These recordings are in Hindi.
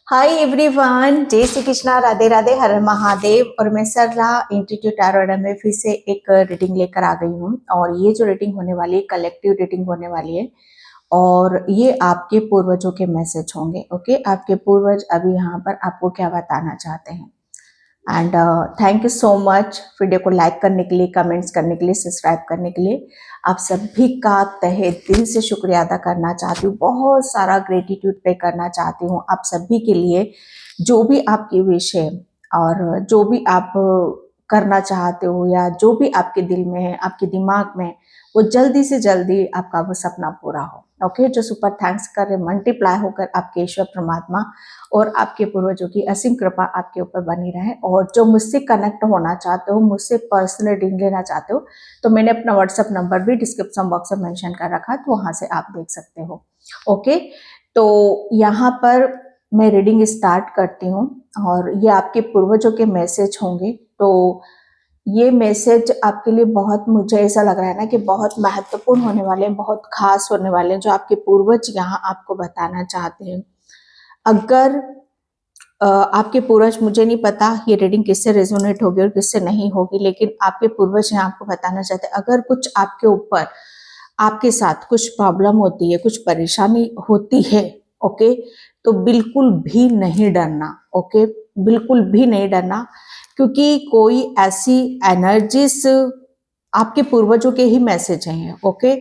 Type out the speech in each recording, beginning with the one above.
हाय एवरीवन, जय श्री कृष्णा, राधे राधे, हर हर महादेव। और मैं सरला इंस्टीट्यूट टैरो में फिर से एक रीडिंग लेकर आ गई हूँ। और ये जो रीडिंग होने वाली है कलेक्टिव रीडिंग होने वाली है और ये आपके पूर्वजों के मैसेज होंगे। ओके, आपके पूर्वज अभी यहाँ पर आपको क्या बताना चाहते हैं। And thank you so much video को लाइक करने के लिए, कमेंट्स करने के लिए, सब्सक्राइब करने के लिए। आप सभी का तहे दिल से शुक्रिया अदा करना चाहती हूँ, बहुत सारा ग्रेटिट्यूड पे करना चाहती हूँ आप सभी के लिए। जो भी आपकी विश है और जो भी आप करना चाहते हो या जो भी आपके दिल में है, आपके दिमाग में, वो जल्दी से जल्दी आपका वो सपना पूरा हो। ओके, जो सुपर थैंक्स कर रहे मल्टीप्लाई होकर आपके ईश्वर परमात्मा और आपके पूर्वजों की असीम कृपा आपके ऊपर बनी रहे। और जो मुझसे कनेक्ट होना चाहते हो, मुझसे पर्सनल रीडिंग लेना चाहते हो, तो मैंने अपना व्हाट्सएप नंबर भी डिस्क्रिप्शन बॉक्स में मेंशन कर रखा है, तो वहां से आप देख सकते हो। ओके, तो यहाँ पर मैं रीडिंग स्टार्ट करती हूँ और ये आपके पूर्वजों के मैसेज होंगे। तो ये मैसेज आपके लिए बहुत, मुझे ऐसा लग रहा है ना कि बहुत महत्वपूर्ण होने वाले हैं, बहुत खास होने वाले हैं, जो आपके पूर्वज यहाँ आपको बताना चाहते हैं। अगर आपके पूर्वज, मुझे नहीं पता ये रीडिंग किससे रेजोनेट होगी और किससे नहीं होगी, लेकिन आपके पूर्वज यहाँ आपको बताना चाहते हैं, अगर कुछ आपके ऊपर, आपके साथ कुछ प्रॉब्लम होती है, कुछ परेशानी होती है, ओके, तो बिल्कुल भी नहीं डरना। ओके, बिल्कुल भी नहीं डरना, क्योंकि कोई ऐसी एनर्जीज, आपके पूर्वजों के ही मैसेज हैं। ओके,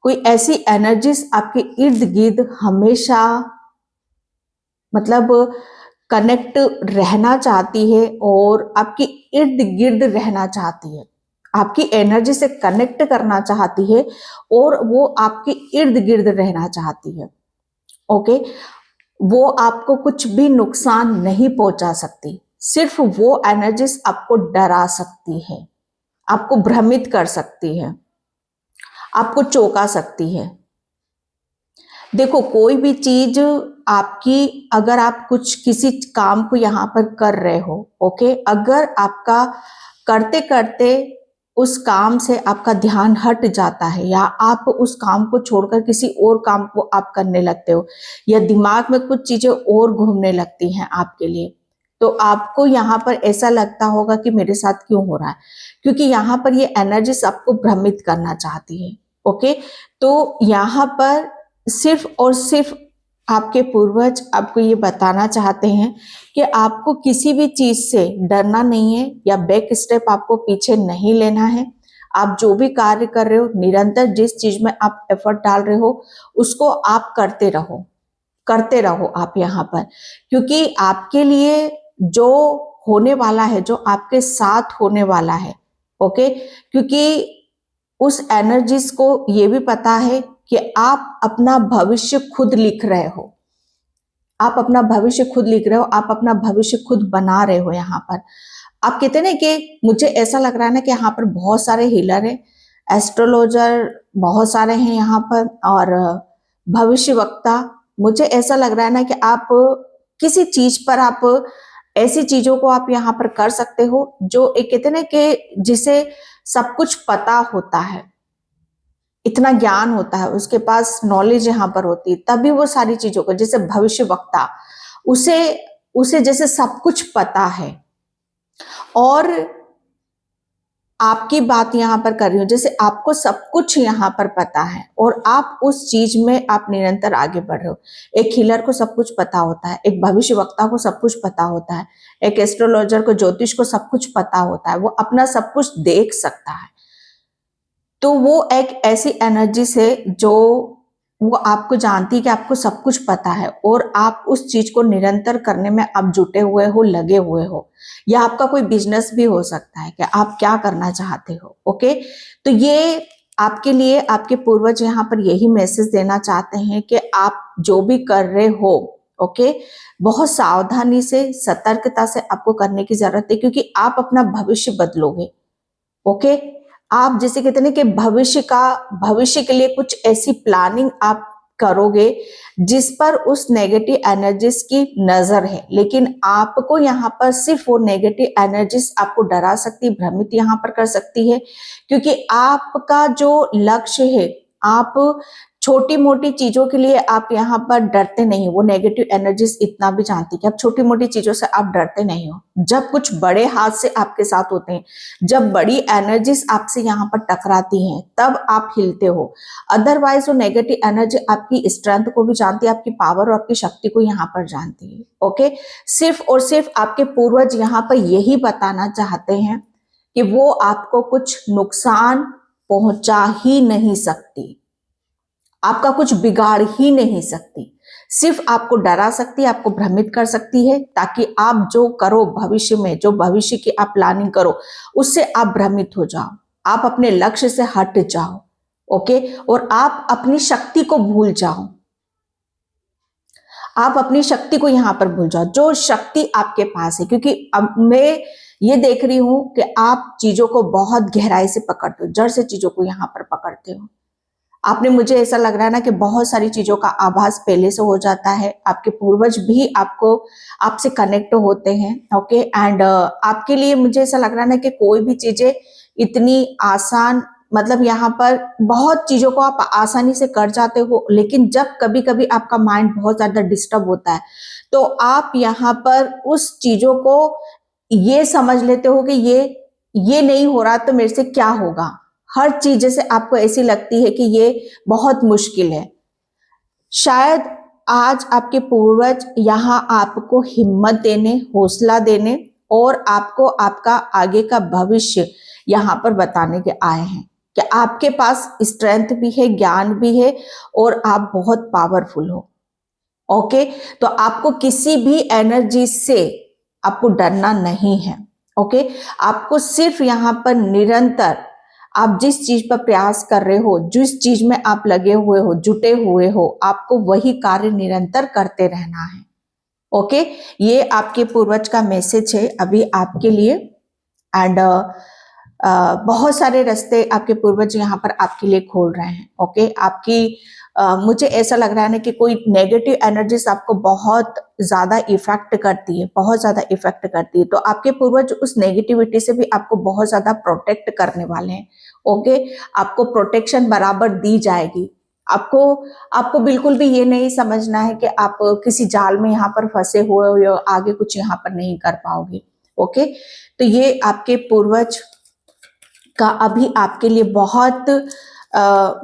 कोई ऐसी एनर्जीज आपके इर्द गिर्द हमेशा, मतलब कनेक्ट रहना चाहती है और आपके इर्द गिर्द रहना चाहती है, आपकी एनर्जी से कनेक्ट करना चाहती है और वो आपके इर्द गिर्द रहना चाहती है। ओके, वो आपको कुछ भी नुकसान नहीं पहुंचा सकती, सिर्फ वो एनर्जीज आपको डरा सकती है, आपको भ्रमित कर सकती है, आपको चौंका सकती है। देखो, कोई भी चीज आपकी, अगर आप कुछ किसी काम को यहाँ पर कर रहे हो, ओके, अगर आपका करते करते उस काम से आपका ध्यान हट जाता है या आप उस काम को छोड़कर किसी और काम को आप करने लगते हो या दिमाग में कुछ चीजें और घूमने लगती हैं आपके लिए, तो आपको यहाँ पर ऐसा लगता होगा कि मेरे साथ क्यों हो रहा है, क्योंकि यहाँ पर ये एनर्जीज आपको भ्रमित करना चाहती है। ओके, तो यहाँ पर सिर्फ और सिर्फ आपके पूर्वज आपको ये बताना चाहते हैं कि आपको किसी भी चीज से डरना नहीं है या बैक स्टेप आपको पीछे नहीं लेना है। आप जो भी कार्य कर रहे हो, निरंतर जिस चीज में आप एफर्ट डाल रहे हो, उसको आप करते रहो, करते रहो आप यहाँ पर, क्योंकि आपके लिए जो होने वाला है, जो आपके साथ होने वाला है, ओके, क्योंकि उस एनर्जीज को ये भी पता है कि आप अपना भविष्य खुद लिख रहे हो, आप अपना भविष्य खुद लिख रहे हो, आप अपना भविष्य खुद बना रहे हो। यहाँ पर आप कहते ना कि मुझे ऐसा लग रहा है ना कि यहाँ पर बहुत सारे हीलर हैं, एस्ट्रोलॉजर बहुत सारे हैं यहाँ पर, और भविष्य वक्ता। मुझे ऐसा लग रहा है ना कि आप किसी चीज पर, आप ऐसी चीजों को आप यहाँ पर कर सकते हो जो एक, कहते ना कि जिसे सब कुछ पता होता है, इतना ज्ञान होता है, उसके पास नॉलेज यहाँ पर होती है, तभी वो सारी चीजों को, जैसे भविष्य वक्ता, उसे उसे जैसे सब कुछ पता है। और आपकी बात यहाँ पर कर रही हूँ, जैसे आपको सब कुछ यहाँ पर पता है और आप उस चीज में आप निरंतर आगे बढ़ रहे हो। एक हीलर को सब कुछ पता होता है, एक भविष्य वक्ता को सब कुछ पता होता है, एक एस्ट्रोलॉजर को, ज्योतिष को सब कुछ पता होता है, वो अपना सब कुछ देख सकता है। तो वो एक ऐसी एनर्जी से जो वो आपको जानती है कि आपको सब कुछ पता है और आप उस चीज को निरंतर करने में आप जुटे हुए हो, लगे हुए हो, या आपका कोई बिजनेस भी हो सकता है कि आप क्या करना चाहते हो। ओके, तो ये आपके लिए आपके पूर्वज यहाँ पर यही मैसेज देना चाहते हैं कि आप जो भी कर रहे हो, ओके, बहुत सावधानी से, सतर्कता से आपको करने की जरूरत है, क्योंकि आप अपना भविष्य बदलोगे। ओके, आप जैसे कहते हैं कि भविष्य के लिए कुछ ऐसी प्लानिंग आप करोगे जिस पर उस नेगेटिव एनर्जीज की नजर है, लेकिन आपको यहाँ पर सिर्फ वो नेगेटिव एनर्जीज आपको डरा सकती, भ्रमित यहाँ पर कर सकती है, क्योंकि आपका जो लक्ष्य है, आप छोटी मोटी चीजों के लिए आप यहाँ पर डरते नहीं हो। वो नेगेटिव एनर्जीज इतना भी जानती कि आप छोटी मोटी चीजों से आप डरते नहीं हो। जब कुछ बड़े हादसे आपके साथ होते हैं, जब बड़ी एनर्जीज आपसे यहाँ पर टकराती हैं, तब आप हिलते हो। अदरवाइज वो नेगेटिव एनर्जी आपकी स्ट्रेंथ को भी जानती है, आपकी पावर और आपकी शक्ति को यहाँ पर जानती है। ओके, सिर्फ और सिर्फ आपके पूर्वज यहाँ पर यही बताना चाहते हैं कि वो आपको कुछ नुकसान पहुंचा ही नहीं सकती, आपका कुछ बिगाड़ ही नहीं सकती, सिर्फ आपको डरा सकती है, आपको भ्रमित कर सकती है, ताकि आप जो करो भविष्य में, जो भविष्य की आप प्लानिंग करो, उससे आप भ्रमित हो जाओ, आप अपने लक्ष्य से हट जाओ। ओके, और आप अपनी शक्ति को भूल जाओ, आप अपनी शक्ति को यहां पर भूल जाओ, जो शक्ति आपके पास है। क्योंकि अब मैं ये देख रही हूं कि आप चीजों को बहुत गहराई से पकड़ते हो, जड़ से चीजों को यहां पर पकड़ते हो। आपने, मुझे ऐसा लग रहा है ना कि बहुत सारी चीजों का आभास पहले से हो जाता है, आपके पूर्वज भी आपको, आपसे कनेक्ट होते हैं। ओके, एंड आपके लिए मुझे ऐसा लग रहा है ना कि कोई भी चीजें इतनी आसान, मतलब यहाँ पर बहुत चीजों को आप आसानी से कर जाते हो, लेकिन जब कभी कभी आपका माइंड बहुत ज्यादा डिस्टर्ब होता है, तो आप यहाँ पर उस चीजों को ये समझ लेते हो कि ये नहीं हो रहा तो मेरे से क्या होगा। हर चीज जैसे आपको ऐसी लगती है कि ये बहुत मुश्किल है। शायद आज आपके पूर्वज यहाँ आपको हिम्मत देने, हौसला देने और आपको आपका आगे का भविष्य यहाँ पर बताने के आए हैं कि आपके पास स्ट्रेंथ भी है, ज्ञान भी है और आप बहुत पावरफुल हो। ओके, तो आपको किसी भी एनर्जी से आपको डरना नहीं है। ओके, आपको सिर्फ यहाँ पर निरंतर, आप जिस चीज पर प्रयास कर रहे हो, जिस चीज में आप लगे हुए हो, जुटे हुए हो, आपको वही कार्य निरंतर करते रहना है। ओके, ये आपके पूर्वज का मैसेज है अभी आपके लिए। एंड बहुत सारे रास्ते आपके पूर्वज यहाँ पर आपके लिए खोल रहे हैं। ओके, आपकी मुझे ऐसा लग रहा है ना कि कोई नेगेटिव एनर्जीज आपको बहुत ज्यादा इफेक्ट करती है, बहुत ज्यादा इफेक्ट करती है, तो आपके पूर्वज उस नेगेटिविटी से भी आपको बहुत ज्यादा प्रोटेक्ट करने वाले हैं। ओके, आपको प्रोटेक्शन बराबर दी जाएगी। आपको आपको बिल्कुल भी ये नहीं समझना है कि आप किसी जाल में यहाँ पर फंसे हुए हो या आगे कुछ यहाँ पर नहीं कर पाओगे। ओके, तो ये आपके पूर्वज का अभी आपके लिए बहुत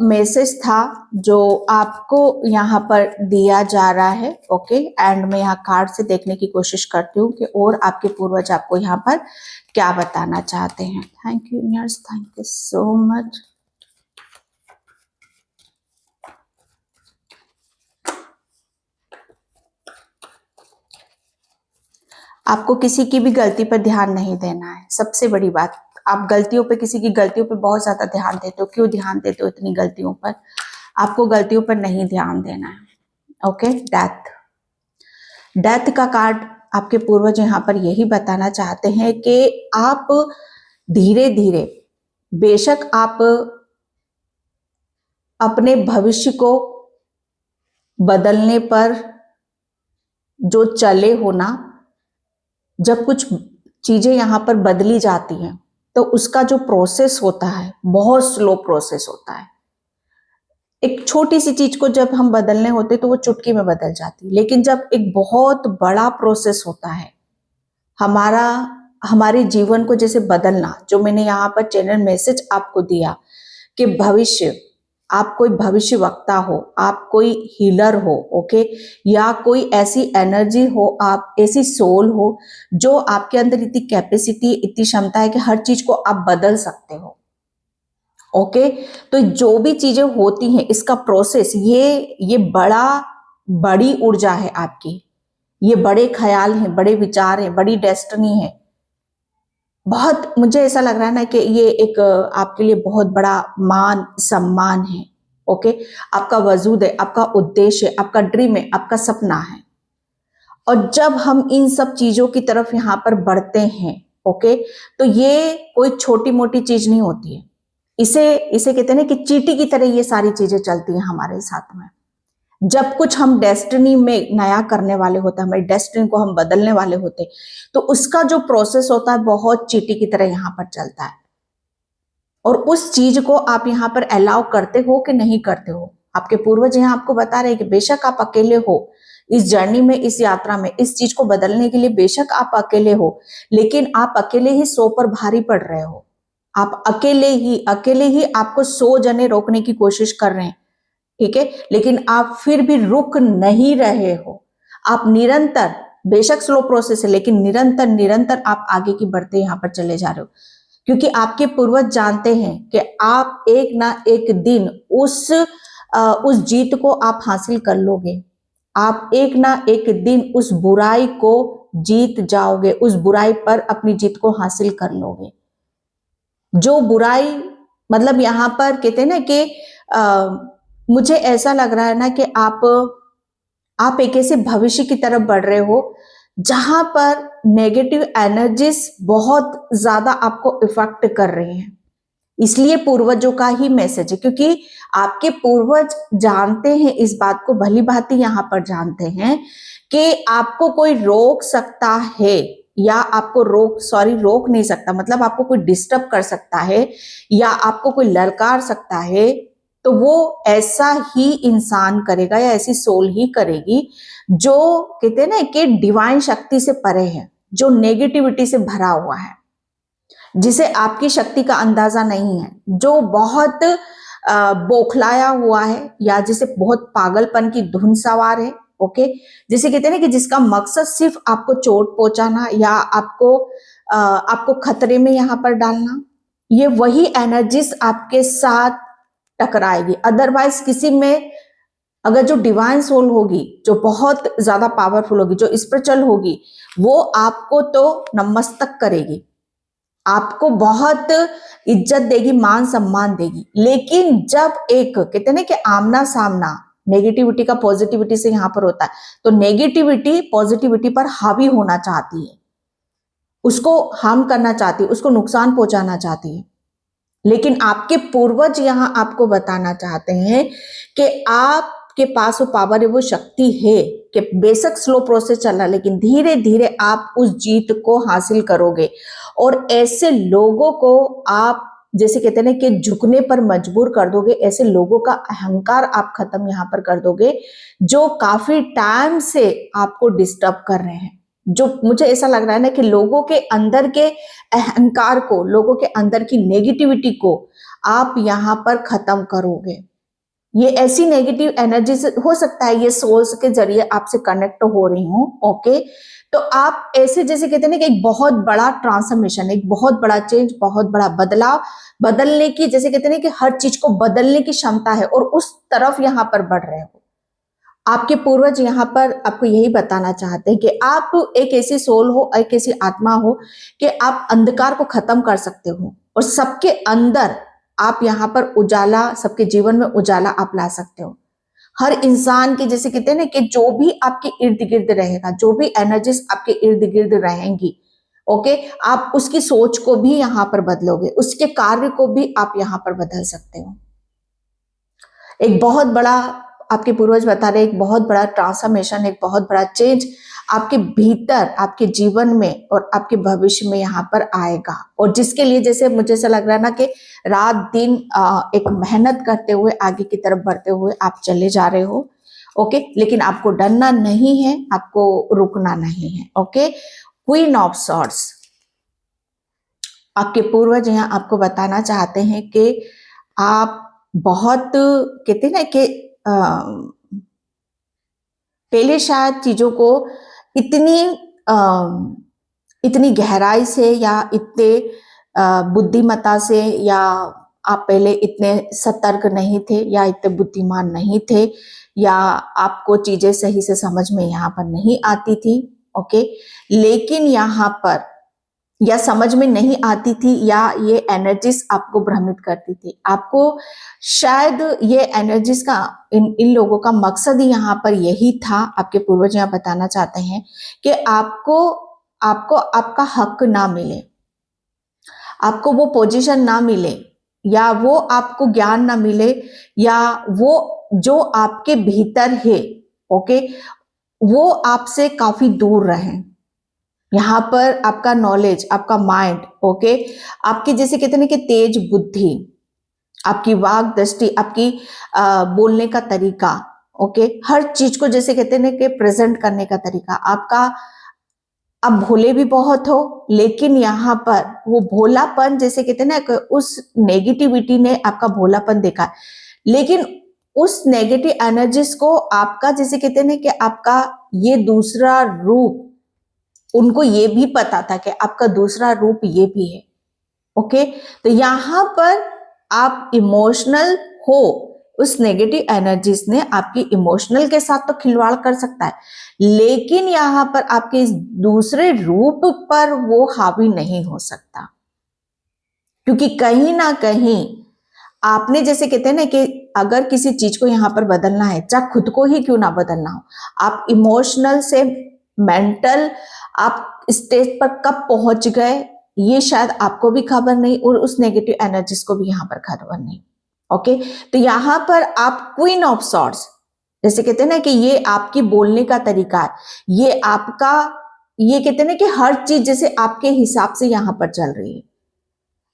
मैसेज था जो आपको यहाँ पर दिया जा रहा है। ओके, एंड मैं यहाँ कार्ड से देखने की कोशिश करती हूँ कि और आपके पूर्वज आपको यहाँ पर क्या बताना चाहते हैं। Thank you universe, thank you so much. आपको किसी की भी गलती पर ध्यान नहीं देना है, सबसे बड़ी बात। आप गलतियों पे, किसी की गलतियों पे बहुत ज्यादा ध्यान देते हो। क्यों ध्यान देते हो इतनी गलतियों पर? आपको गलतियों पर नहीं ध्यान देना है। ओके, डेथ, डेथ का कार्ड आपके पूर्वज यहाँ पर यही बताना चाहते हैं कि आप धीरे धीरे, बेशक आप अपने भविष्य को बदलने पर जो चले हो ना, जब कुछ चीजें यहाँ पर बदली जाती हैं तो उसका जो प्रोसेस होता है बहुत स्लो प्रोसेस होता है। एक छोटी सी चीज को जब हम बदलने होते तो वो चुटकी में बदल जाती है, लेकिन जब एक बहुत बड़ा प्रोसेस होता है हमारा, हमारे जीवन को जैसे बदलना, जो मैंने यहाँ पर चैनल मैसेज आपको दिया कि भविष्य, आप कोई भविष्य वक्ता हो, आप कोई हीलर हो, ओके, या कोई ऐसी एनर्जी हो, आप ऐसी सोल हो जो आपके अंदर इतनी कैपेसिटी, इतनी क्षमता है कि हर चीज को आप बदल सकते हो। ओके, तो जो भी चीजें होती हैं इसका प्रोसेस, ये बड़ी ऊर्जा है आपकी, ये बड़े ख्याल हैं, बड़े विचार हैं, बड़ी डेस्टिनी है। बहुत मुझे ऐसा लग रहा है ना कि ये एक आपके लिए बहुत बड़ा मान सम्मान है। ओके, आपका वजूद है, आपका उद्देश्य है, आपका ड्रीम है, आपका सपना है। और जब हम इन सब चीजों की तरफ यहाँ पर बढ़ते हैं, ओके, तो ये कोई छोटी मोटी चीज नहीं होती है। इसे इसे कहते हैं ना कि चींटी की तरह ये सारी चीजें चलती हैं हमारे साथ में। जब कुछ हम डेस्टिनी में नया करने वाले होते हैं, हमारी डेस्टिनी को हम बदलने वाले होते, तो उसका जो प्रोसेस होता है बहुत चींटी की तरह यहाँ पर चलता है। और उस चीज को आप यहाँ पर अलाउ करते हो कि नहीं करते हो, आपके पूर्वज यहाँ आपको बता रहे हैं कि बेशक आप अकेले हो इस जर्नी में, इस यात्रा में, इस चीज को बदलने के लिए बेशक आप अकेले हो, लेकिन आप अकेले ही 100 पर भारी पड़ रहे हो। आप अकेले ही आपको 100 जने रोकने की कोशिश कर रहे हैं, ठीक है, लेकिन आप फिर भी रुक नहीं रहे हो। आप निरंतर, बेशक स्लो प्रोसेस है, लेकिन निरंतर निरंतर आप आगे की बढ़ते यहाँ पर चले जा रहे हो, क्योंकि आपके पूर्वज जानते हैं कि आप एक ना एक दिन उस जीत को आप हासिल कर लोगे। आप एक ना एक दिन उस बुराई को जीत जाओगे, उस बुराई पर अपनी जीत को हासिल कर लोगे। जो बुराई, मतलब यहां पर कहते हैं ना कि मुझे ऐसा लग रहा है ना कि आप एक ऐसे भविष्य की तरफ बढ़ रहे हो जहां पर नेगेटिव एनर्जीज बहुत ज्यादा आपको इफेक्ट कर रही हैं। इसलिए पूर्वजों का ही मैसेज है, क्योंकि आपके पूर्वज जानते हैं इस बात को, भली भांति यहां पर जानते हैं कि आपको कोई रोक सकता है, या आपको रोक नहीं सकता, मतलब आपको कोई डिस्टर्ब कर सकता है या आपको कोई ललकार सकता है, तो वो ऐसा ही इंसान करेगा या ऐसी सोल ही करेगी जो कहते हैं ना कि डिवाइन शक्ति से परे है, जो नेगेटिविटी से भरा हुआ है, जिसे आपकी शक्ति का अंदाजा नहीं है, जो बहुत बौखलाया हुआ है, या जिसे बहुत पागलपन की धुन सवार है। ओके, जिसे कहते हैं ना कि जिसका मकसद सिर्फ आपको चोट पहुंचाना या आपको खतरे में यहां पर डालना, ये वही एनर्जीज आपके साथ टकराएगी। अदरवाइज किसी में अगर जो डिवाइन सोल होगी, जो बहुत ज्यादा पावरफुल होगी, जो स्पिरिचुअल होगी, वो आपको तो नमस्तक करेगी, आपको बहुत इज्जत देगी, मान सम्मान देगी। लेकिन जब एक कहते हैं ना कि आमना सामना नेगेटिविटी का पॉजिटिविटी से यहां पर होता है, तो नेगेटिविटी पॉजिटिविटी पर हावी होना चाहती है, उसको हार्म करना चाहती है, उसको नुकसान पहुंचाना चाहती है। लेकिन आपके पूर्वज यहां आपको बताना चाहते हैं कि आपके पास वो पावर है, वो शक्ति है कि बेशक स्लो प्रोसेस चल रहा है, लेकिन धीरे धीरे आप उस जीत को हासिल करोगे। और ऐसे लोगों को आप जैसे कहते हैं ना कि झुकने पर मजबूर कर दोगे, ऐसे लोगों का अहंकार आप खत्म यहां पर कर दोगे, जो काफी टाइम से आपको डिस्टर्ब कर रहे हैं। जो मुझे ऐसा लग रहा है ना कि लोगों के अंदर के अहंकार को, लोगों के अंदर की नेगेटिविटी को आप यहां पर खत्म करोगे। ये ऐसी नेगेटिव एनर्जी से हो सकता है, ये सोल्स के जरिए आपसे कनेक्ट हो रही हूं। ओके, तो आप ऐसे जैसे कहते हैं ना कि एक बहुत बड़ा ट्रांसफॉर्मेशन, एक बहुत बड़ा चेंज, बहुत बड़ा बदलाव, बदलने की, जैसे कहते हैं ना कि हर चीज को बदलने की क्षमता है, और उस तरफ यहां पर बढ़ रहे हो। आपके पूर्वज यहाँ पर आपको यही बताना चाहते हैं कि आप एक ऐसी सोल हो, एक ऐसी आत्मा हो कि आप अंधकार को खत्म कर सकते हो, और सबके अंदर आप यहाँ पर उजाला, सबके जीवन में उजाला आप ला सकते हो। हर इंसान की, जैसे कहते हैं ना कि जो भी आपके इर्द गिर्द रहेगा, जो भी एनर्जीज आपके इर्द गिर्द रहेंगी, ओके, आप उसकी सोच को भी यहाँ पर बदलोगे, उसके कार्य को भी आप यहाँ पर बदल सकते हो। एक बहुत बड़ा, आपके पूर्वज बता रहे, एक बहुत बड़ा ट्रांसफॉर्मेशन, एक बहुत बड़ा चेंज आपके भीतर, आपके जीवन में और आपके भविष्य में यहाँ पर आएगा। और जिसके लिए जैसे मुझे ऐसा लग रहा है ना कि रात दिन एक मेहनत करते हुए आगे की तरफ बढ़ते हुए आप चले जा रहे हो। ओके, लेकिन आपको डरना नहीं है, आपको रुकना नहीं है। ओके, क्वीन ऑफ सॉर्ड्स, आपके पूर्वज यहाँ आपको बताना चाहते हैं कि आप बहुत कहते हैं ना कि पहले शायद चीजों को इतनी इतनी गहराई से या इतने बुद्धिमत्ता से, या आप पहले इतने सतर्क नहीं थे, या इतने बुद्धिमान नहीं थे, या आपको चीजें सही से समझ में यहाँ पर नहीं आती थी। ओके, लेकिन यहाँ पर या समझ में नहीं आती थी, या ये एनर्जीज आपको भ्रमित करती थी। आपको शायद ये एनर्जीज का, इन लोगों का मकसद ही यहाँ पर यही था, आपके पूर्वज यहाँ बताना चाहते हैं कि आपको आपका हक ना मिले, आपको वो पोजीशन ना मिले, या वो आपको ज्ञान ना मिले, या वो जो आपके भीतर है, ओके, वो आपसे काफी दूर रहे। यहाँ पर आपका नॉलेज, आपका माइंड, ओके, आपकी जैसे कहते हैं ना कि तेज बुद्धि, आपकी वाक दृष्टि, आपकी बोलने का तरीका, ओके, हर चीज को जैसे कहते हैं ना कि प्रेजेंट करने का तरीका आपका। आप भोले भी बहुत हो, लेकिन यहाँ पर वो भोलापन जैसे कहते हैं ना कि उस नेगेटिविटी ने आपका भोलापन देखा है, लेकिन उस नेगेटिव एनर्जीज को आपका जैसे कहते हैं ना कि आपका ये दूसरा रूप, उनको ये भी पता था कि आपका दूसरा रूप ये भी है। ओके, तो यहां पर आप इमोशनल हो, उस नेगेटिव एनर्जीज ने आपकी इमोशनल के साथ तो खिलवाड़ कर सकता है, लेकिन यहां पर आपके इस दूसरे रूप पर वो हावी नहीं हो सकता, क्योंकि कहीं ना कहीं आपने जैसे कहते हैं ना कि अगर किसी चीज को यहां पर बदलना है, चाहे खुद को ही क्यों ना बदलना हो, आप इमोशनल से मेंटल आप स्टेज पर कब पहुंच गए ये शायद आपको भी खबर नहीं, और उस नेगेटिव एनर्जीज को भी यहां पर खबर नहीं। ओके, तो यहां पर आप क्वीन ऑफ सॉर्ड्स जैसे कहते हैं ना कि ये आपकी बोलने का तरीका है, ये आपका, ये कहते हैं ना कि हर चीज जैसे आपके हिसाब से यहां पर चल रही है,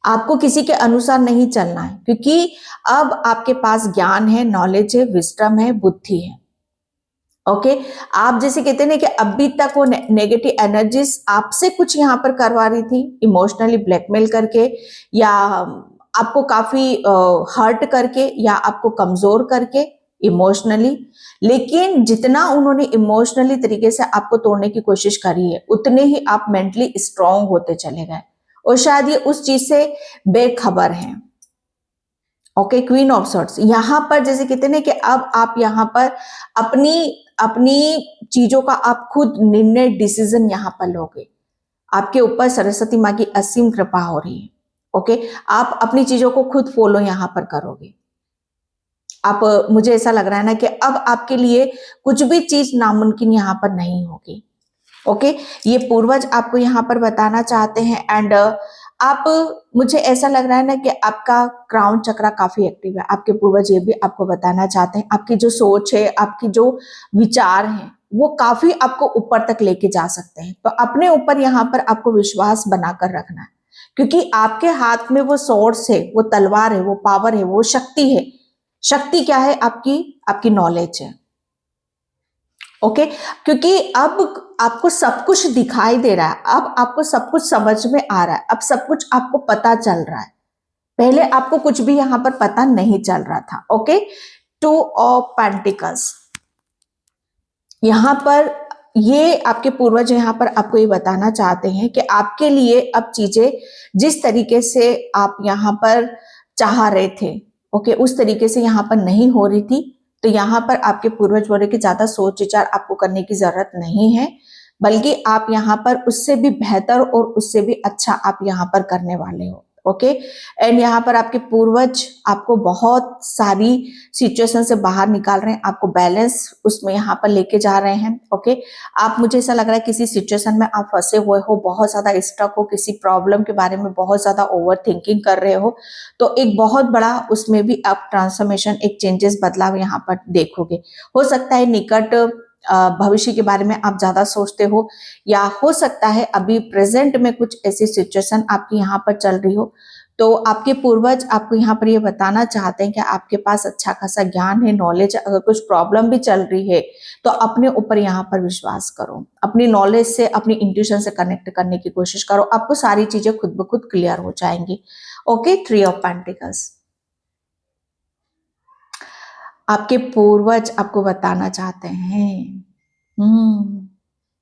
आपको किसी के अनुसार नहीं चलना है, क्योंकि अब आपके पास ज्ञान है, नॉलेज है, विजडम है, बुद्धि है। ओके, आप जैसे कहते हैं ना कि अभी तक वो नेगेटिव एनर्जीज आपसे कुछ यहां पर करवा रही थी, इमोशनली ब्लैकमेल करके, या आपको काफी हर्ट करके, या आपको कमजोर करके इमोशनली, लेकिन जितना उन्होंने इमोशनली तरीके से आपको तोड़ने की कोशिश करी है, उतने ही आप मेंटली स्ट्रांग होते चले गए, और शायद ये उस चीज से बेखबर हैं। ओके, क्वीन ऑफ सॉर्ड्स यहां पर जैसे कहते हैं ना कि अब आप यहां पर अपनी अपनी चीजों का आप खुद निर्णय डिसीजन यहां पर लोगे, आपके ऊपर सरस्वती माँ की असीम कृपा हो रही है। ओके, आप अपनी चीजों को खुद फॉलो यहां पर करोगे। आप, मुझे ऐसा लग रहा है ना कि अब आपके लिए कुछ भी चीज नामुमकिन यहां पर नहीं होगी। ओके, ये पूर्वज आपको यहाँ पर बताना चाहते हैं, एंड आप, मुझे ऐसा लग रहा है ना कि आपका क्राउन चक्रा काफी एक्टिव है, आपके पूर्वज ये भी आपको बताना चाहते हैं, आपकी जो सोच है, आपकी जो विचार हैं, वो काफी आपको ऊपर तक लेके जा सकते हैं। तो अपने ऊपर यहाँ पर आपको विश्वास बनाकर रखना है, क्योंकि आपके हाथ में वो सोर्स है, वो तलवार है, वो पावर है, वो शक्ति है। शक्ति क्या है? आपकी आपकी नॉलेज है। ओके, क्योंकि अब आपको सब कुछ दिखाई दे रहा है, अब आपको सब कुछ समझ में आ रहा है, अब सब कुछ आपको पता चल रहा है, पहले आपको कुछ भी यहां पर पता नहीं चल रहा था। ओके, टू ऑफ पेंटिकल्स यहां पर, ये आपके पूर्वज यहां पर आपको ये बताना चाहते हैं कि आपके लिए अब चीजें जिस तरीके से आप यहां पर चाह रहे थे, ओके, उस तरीके से यहां पर नहीं हो रही थी। तो यहाँ पर आपके पूर्वज बोले कि ज्यादा सोच विचार आपको करने की जरूरत नहीं है, बल्कि आप यहाँ पर उससे भी बेहतर और उससे भी अच्छा आप यहाँ पर करने वाले हो। ओके, एंड यहाँ पर आपके पूर्वज आपको बहुत सारी सिचुएशन से बाहर निकाल रहे हैं, आपको बैलेंस उसमें यहाँ पर लेके जा रहे हैं। ओके, आप, मुझे ऐसा लग रहा है किसी सिचुएशन में आप फंसे हुए हो, बहुत ज्यादा स्टक हो, किसी प्रॉब्लम के बारे में बहुत ज्यादा ओवर थिंकिंग कर रहे हो, तो एक बहुत बड़ा उसमें भी आप ट्रांसफॉर्मेशन, एक चेंजेस, बदलाव यहाँ पर देखोगे। हो सकता है निकट भविष्य के बारे में आप ज्यादा सोचते हो, या हो सकता है अभी प्रेजेंट में कुछ ऐसी सिचुएशन आपकी यहाँ पर चल रही हो, तो आपके पूर्वज आपको यहाँ पर ये बताना चाहते हैं कि आपके पास अच्छा खासा ज्ञान है, नॉलेज है, अगर कुछ प्रॉब्लम भी चल रही है तो अपने ऊपर यहाँ पर विश्वास करो, अपनी नॉलेज से, अपनी इंट्यूशन से कनेक्ट करने की कोशिश करो, आपको सारी चीजें खुद ब खुद क्लियर हो जाएंगी। ओके, थ्री ऑफ पेंटिकल्स आपके पूर्वज आपको बताना चाहते हैं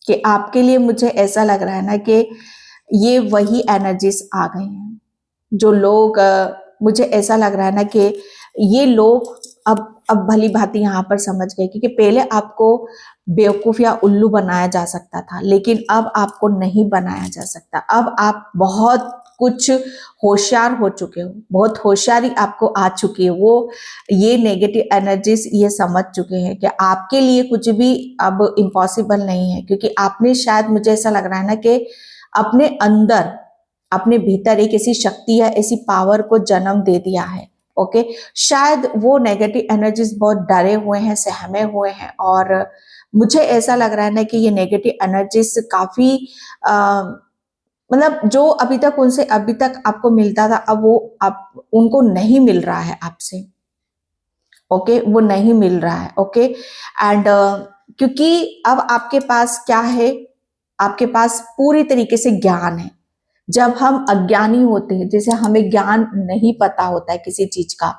कि आपके लिए, मुझे ऐसा लग रहा है ना कि ये वही एनर्जीज आ गई हैं जो लोग, मुझे ऐसा लग रहा है ना कि ये लोग अब भली भांति यहाँ पर समझ गए, क्योंकि पहले आपको बेवकूफ या उल्लू बनाया जा सकता था, लेकिन अब आपको नहीं बनाया जा सकता। अब आप बहुत कुछ होशियार हो चुके हो, बहुत होशियारी आपको आ चुकी है, वो ये नेगेटिव एनर्जीज ये समझ चुके हैं कि आपके लिए कुछ भी अब इम्पॉसिबल नहीं है, क्योंकि आपने शायद, मुझे ऐसा लग रहा है ना कि अपने अंदर, अपने भीतर एक ऐसी शक्ति या ऐसी पावर को जन्म दे दिया है। ओके, शायद वो नेगेटिव एनर्जीज बहुत डरे हुए हैं, सहमे हुए हैं, और मुझे ऐसा लग रहा है ना कि ये नेगेटिव एनर्जीज काफी मतलब जो अभी तक आपको मिलता था, अब वो आप उनको नहीं मिल रहा है आपसे। ओके, वो नहीं मिल रहा है। ओके, एंड क्योंकि अब आपके पास क्या है, आपके पास पूरी तरीके से ज्ञान है। जब हम अज्ञानी होते हैं, जैसे हमें ज्ञान नहीं पता होता है किसी चीज का,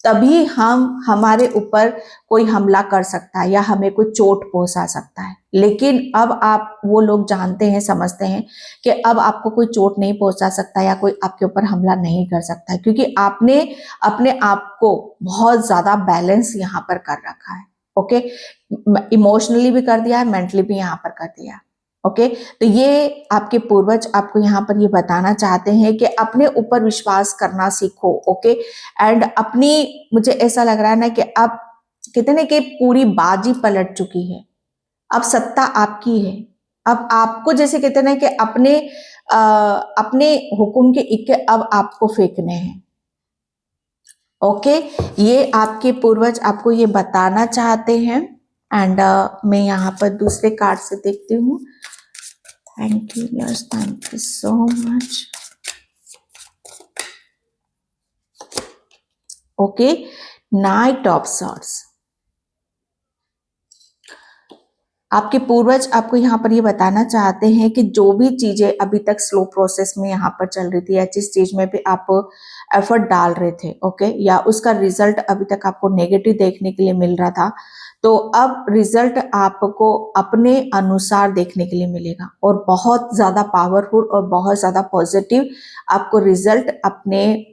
तभी हमारे ऊपर कोई हमला कर सकता है या हमें कोई चोट पहुंचा सकता है। लेकिन अब आप वो लोग जानते हैं, समझते हैं कि अब आपको कोई चोट नहीं पहुंचा सकता या कोई आपके ऊपर हमला नहीं कर सकता है, क्योंकि आपने अपने आप को बहुत ज्यादा बैलेंस यहाँ पर कर रखा है। ओके, इमोशनली भी कर दिया है, मेंटली भी यहाँ पर कर दिया है। ओके, तो ये आपके पूर्वज आपको यहाँ पर ये बताना चाहते हैं कि अपने ऊपर विश्वास करना सीखो। ओके, एंड अपनी, मुझे ऐसा लग रहा है ना कि अब कहते ना कि पूरी बाजी पलट चुकी है, अब सत्ता आपकी है। अब आपको, जैसे कहते ना कि अपने हुक्म के इक्के अब आपको फेंकने हैं। ओके, ये आपके पूर्वज आपको ये बताना चाहते हैं। एंड मैं यहाँ पर दूसरे कार्ड से देखती हूँ। Thank you yes, thank you so much. Okay, night of swords. आपके पूर्वज आपको यहाँ पर ये बताना चाहते हैं कि जो भी चीजें अभी तक स्लो प्रोसेस में यहाँ पर चल रही थी, या जिस चीज में भी आप एफर्ट डाल रहे थे, ओके, या उसका रिजल्ट अभी तक आपको नेगेटिव देखने के लिए मिल रहा था, तो अब रिजल्ट आपको अपने अनुसार देखने के लिए मिलेगा, और बहुत ज्यादा पावरफुल और बहुत ज्यादा पॉजिटिव आपको रिजल्ट अपने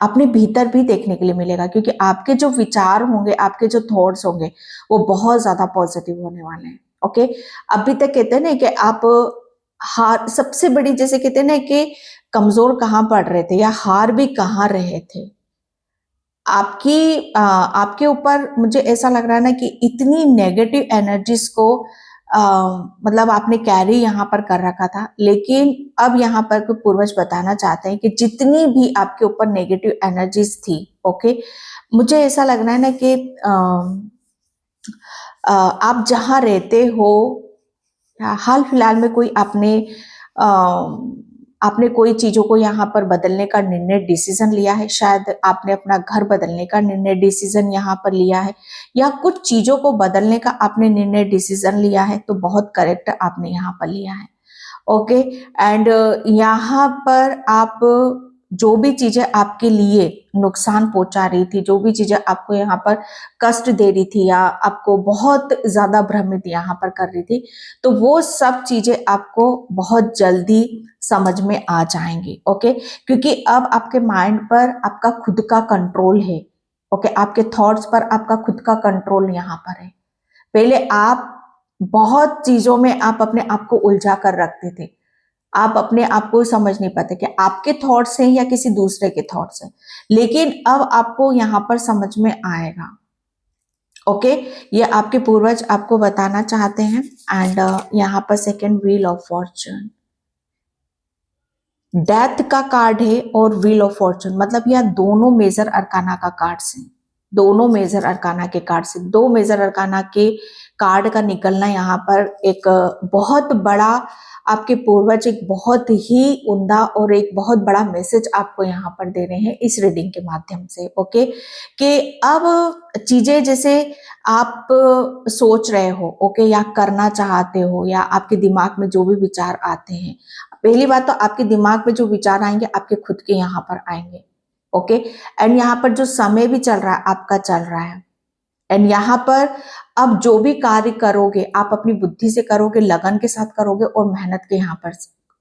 अपने भीतर भी देखने के लिए मिलेगा, क्योंकि आपके जो विचार होंगे, आपके जो थॉट्स होंगे, वो बहुत ज्यादा पॉजिटिव होने वाले हैं। ओके, अभी तक कहते हैं ना कि आप हार, सबसे बड़ी, जैसे कहते हैं ना कि कमजोर कहाँ पड़ रहे थे या हार भी कहाँ रहे थे, आपके ऊपर मुझे ऐसा लग रहा है ना कि इतनी नेगेटिव एनर्जीज को आ, मतलब आपने कैरी यहाँ पर कर रखा था। लेकिन अब यहाँ पर कोई पूर्वज बताना चाहते हैं कि जितनी भी आपके ऊपर नेगेटिव एनर्जीज थी, ओके, मुझे ऐसा लग रहा है ना कि आप जहाँ रहते हो, हाल फिलहाल में कोई आपने कोई चीजों को यहाँ पर बदलने का निर्णय, डिसीजन लिया है। शायद आपने अपना घर बदलने का निर्णय, डिसीजन यहाँ पर लिया है, या कुछ चीजों को बदलने का आपने निर्णय, डिसीजन लिया है, तो बहुत करेक्ट आपने यहाँ पर लिया है। ओके, एंड यहाँ पर आप जो भी चीजें आपके लिए नुकसान पहुंचा रही थी, जो भी चीजें आपको यहाँ पर कष्ट दे रही थी या आपको बहुत ज्यादा भ्रमित यहाँ पर कर रही थी, तो वो सब चीजें आपको बहुत जल्दी समझ में आ जाएंगी। ओके, क्योंकि अब आपके माइंड पर आपका खुद का कंट्रोल है। ओके, आपके थॉट्स पर आपका खुद का कंट्रोल यहाँ पर है। पहले आप बहुत चीजों में आप अपने आप को उलझा कर रखते थे, आप अपने आप को समझ नहीं पाते कि आपके थॉट्स हैं या किसी दूसरे के थॉट्स हैं। लेकिन अब आपको यहाँ पर समझ में आएगा। ओके, ये आपके पूर्वज आपको बताना चाहते हैं। एंड यहाँ पर second, wheel of Fortune, death का कार्ड है और व्हील ऑफ फॉर्चून, मतलब यह दोनों मेजर अरकाना का कार्ड्स हैं। दोनों मेजर अरकाना के कार्ड से, दो मेजर अरकाना के कार्ड का निकलना यहाँ पर एक बहुत बड़ा, आपके पूर्वज एक बहुत ही उम्दा और एक बहुत बड़ा मैसेज आपको यहाँ पर दे रहे हैं इस रीडिंग के माध्यम से। ओके, कि अब चीजें जैसे आप सोच रहे हो, ओके, या करना चाहते हो, या आपके दिमाग में जो भी विचार आते हैं, पहली बात तो आपके दिमाग में जो विचार आएंगे आपके खुद के यहाँ पर आएंगे। ओके, एंड यहाँ पर जो समय भी चल रहा है आपका चल रहा है, एंड यहाँ पर अब जो भी कार्य करोगे आप अपनी बुद्धि से करोगे, लगन के साथ करोगे, और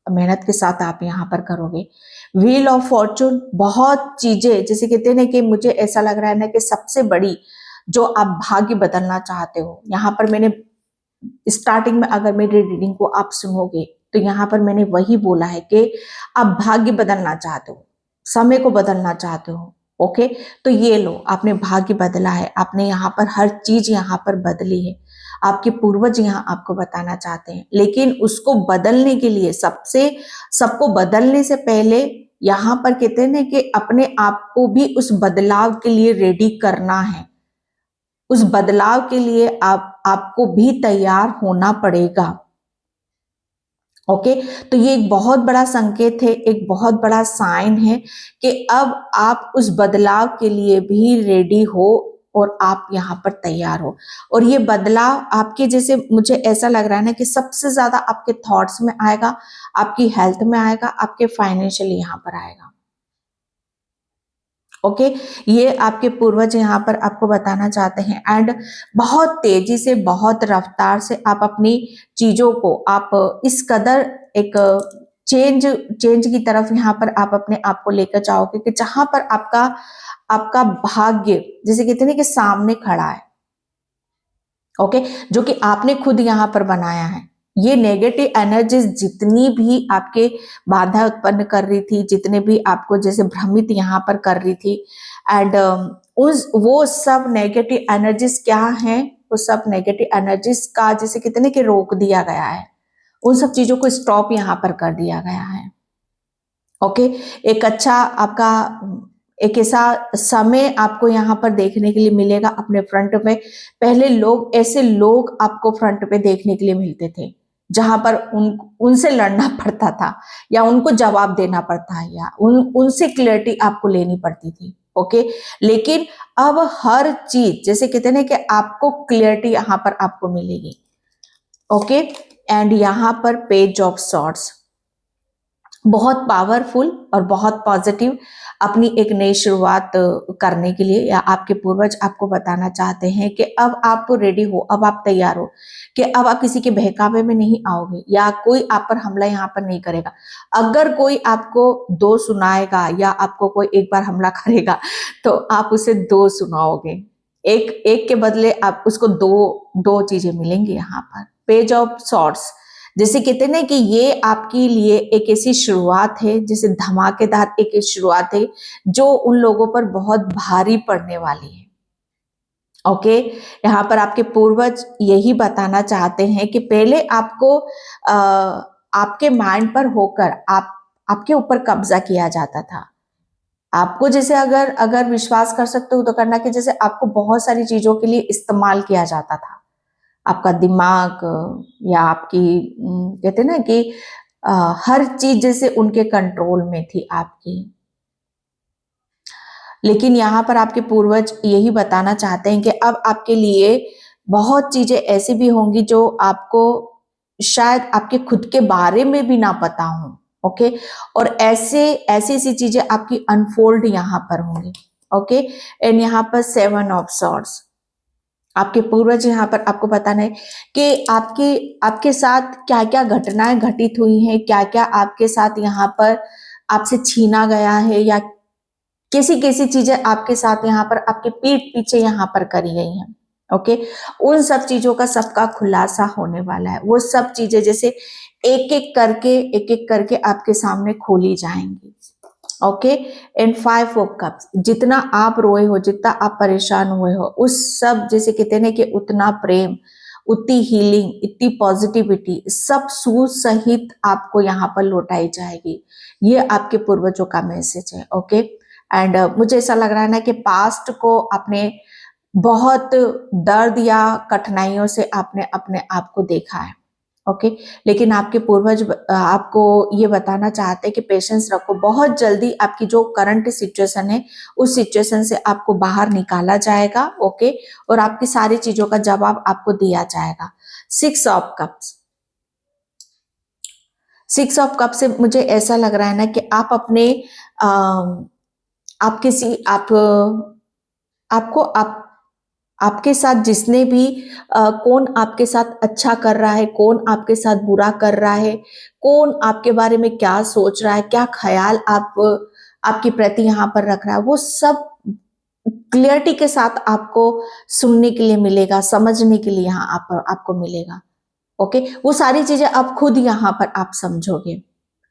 मेहनत के साथ आप यहाँ पर करोगे। व्हील ऑफ फॉर्चून, बहुत चीजें, जैसे कहते हैं ना कि मुझे ऐसा लग रहा है ना कि सबसे बड़ी जो आप भाग्य बदलना चाहते हो, यहाँ पर मैंने स्टार्टिंग में, अगर मेरी रीडिंग को आप सुनोगे तो यहाँ पर मैंने वही बोला है कि आप भाग्य बदलना चाहते हो, समय को बदलना चाहते हो। ओके, तो ये लो, आपने भाग्य बदला है, आपने यहाँ पर हर चीज यहाँ पर बदली है। आपके पूर्वज यहाँ आपको बताना चाहते हैं, लेकिन उसको बदलने के लिए सबको बदलने से पहले यहाँ पर कहते हैं ना कि अपने आप को भी उस बदलाव के लिए रेडी करना है। उस बदलाव के लिए आपको भी तैयार होना पड़ेगा। ओके, तो ये एक बहुत बड़ा संकेत है, एक बहुत बड़ा साइन है कि अब आप उस बदलाव के लिए भी रेडी हो और आप यहाँ पर तैयार हो। और ये बदलाव आपके, जैसे मुझे ऐसा लग रहा है ना कि सबसे ज्यादा आपके थॉट्स में आएगा, आपकी हेल्थ में आएगा, आपके फाइनेंशियली यहाँ पर आएगा। ओके, ये आपके पूर्वज यहाँ पर आपको बताना चाहते हैं। एंड बहुत तेजी से, बहुत रफ्तार से आप अपनी चीजों को आप इस कदर एक चेंज चेंज की तरफ यहाँ पर आप अपने आप को लेकर जाओगे कि जहां पर आपका आपका भाग्य, जैसे कहते हैं कि सामने खड़ा है। ओके, जो कि आपने खुद यहाँ पर बनाया है। ये नेगेटिव एनर्जीज जितनी भी आपके बाधा उत्पन्न कर रही थी, जितने भी आपको जैसे भ्रमित यहाँ पर कर रही थी, एंड उस वो सब नेगेटिव एनर्जीज क्या हैं, वो सब नेगेटिव एनर्जीज का जैसे कितने के रोक दिया गया है, उन सब चीजों को स्टॉप यहाँ पर कर दिया गया है। ओके, एक अच्छा आपका एक ऐसा समय आपको यहाँ पर देखने के लिए मिलेगा अपने फ्रंट में। पहले लोग, ऐसे लोग आपको फ्रंट पे देखने के लिए मिलते थे जहां पर उनसे लड़ना पड़ता था, या उनको जवाब देना पड़ता है, या उनसे क्लियरिटी आपको लेनी पड़ती थी। ओके, लेकिन अब हर चीज, जैसे कहते हैं कि आपको क्लियरिटी यहाँ पर आपको मिलेगी। ओके, एंड यहाँ पर पेज ऑफ सॉर्ड्स बहुत पावरफुल और बहुत पॉजिटिव अपनी एक नई शुरुआत करने के लिए, या आपके पूर्वज आपको बताना चाहते हैं कि अब आप रेडी हो, अब आप तैयार हो, कि अब आप किसी के बहकावे में नहीं आओगे, या कोई आप पर हमला यहाँ पर नहीं करेगा। अगर कोई आपको दो सुनाएगा या आपको कोई एक बार हमला करेगा तो आप उसे दो सुनाओगे, एक एक के बदले आप उसको दो दो चीजें मिलेंगी। यहाँ पर पेज ऑफ सॉर्ड्स, जैसे कहते हैं ना कि ये आपके लिए एक ऐसी शुरुआत है, जैसे धमाकेदार एक शुरुआत है जो उन लोगों पर बहुत भारी पड़ने वाली है। ओके, यहाँ पर आपके पूर्वज यही बताना चाहते हैं कि पहले आपको आपके माइंड पर होकर आपके ऊपर कब्जा किया जाता था। आपको जैसे अगर अगर विश्वास कर सकते हो तो करना, कि जैसे आपको बहुत सारी चीजों के लिए इस्तेमाल किया जाता था। आपका दिमाग, या आपकी कहते हैं ना कि हर चीज जैसे उनके कंट्रोल में थी आपकी। लेकिन यहाँ पर आपके पूर्वज यही बताना चाहते हैं कि अब आपके लिए बहुत चीजें ऐसी भी होंगी जो आपको शायद आपके खुद के बारे में भी ना पता हो। ओके, और ऐसी ऐसी चीजें आपकी अनफोल्ड यहाँ पर होंगी। ओके, एंड यहाँ पर 7 ऑफ सॉर्ड्स, आपके पूर्वज यहाँ पर आपको बताना है कि आपके आपके साथ क्या क्या घटनाएं घटित हुई हैं, क्या क्या आपके साथ यहाँ पर आपसे छीना गया है, या कैसी कैसी चीजें आपके साथ यहाँ पर आपके पीठ पीछे यहाँ पर करी गई हैं। ओके, उन सब चीजों का सबका खुलासा होने वाला है। वो सब चीजें जैसे एक एक करके आपके सामने खोली जाएंगी। ओके, एंड 5 ऑफ कप्स, जितना आप रोए हो, जितना आप परेशान हुए हो, उस सब जैसे कहते हैं कि उतना प्रेम, उतनी हीलिंग, इतनी पॉजिटिविटी सब सूद सहित आपको यहाँ पर लौटाई जाएगी। ये आपके पूर्वजों का मैसेज है। ओके, एंड मुझे ऐसा लग रहा है ना कि पास्ट को आपने बहुत दर्द या कठिनाइयों से आपने अपने आप को देखा है। ओके, लेकिन आपके पूर्वज आपको ये बताना चाहते हैं कि पेशेंस रखो, बहुत जल्दी आपकी जो करंट सिचुएशन है उस सिचुएशन से आपको बाहर निकाला जाएगा। ओके, और आपकी सारी चीजों का जवाब आपको दिया जाएगा। 6 ऑफ कप्स, 6 ऑफ कप से मुझे ऐसा लग रहा है ना कि आप अपने आप किसी आप आपको आपके साथ जिसने भी कौन आपके साथ अच्छा कर रहा है, कौन आपके साथ बुरा कर रहा है, कौन आपके बारे में क्या सोच रहा है, क्या ख्याल आपके प्रति यहाँ पर रख रहा है, वो सब क्लियरिटी के साथ आपको सुनने के लिए मिलेगा, समझने के लिए यहाँ आपको मिलेगा। ओके, वो सारी चीजें आप खुद यहाँ पर आप समझोगे।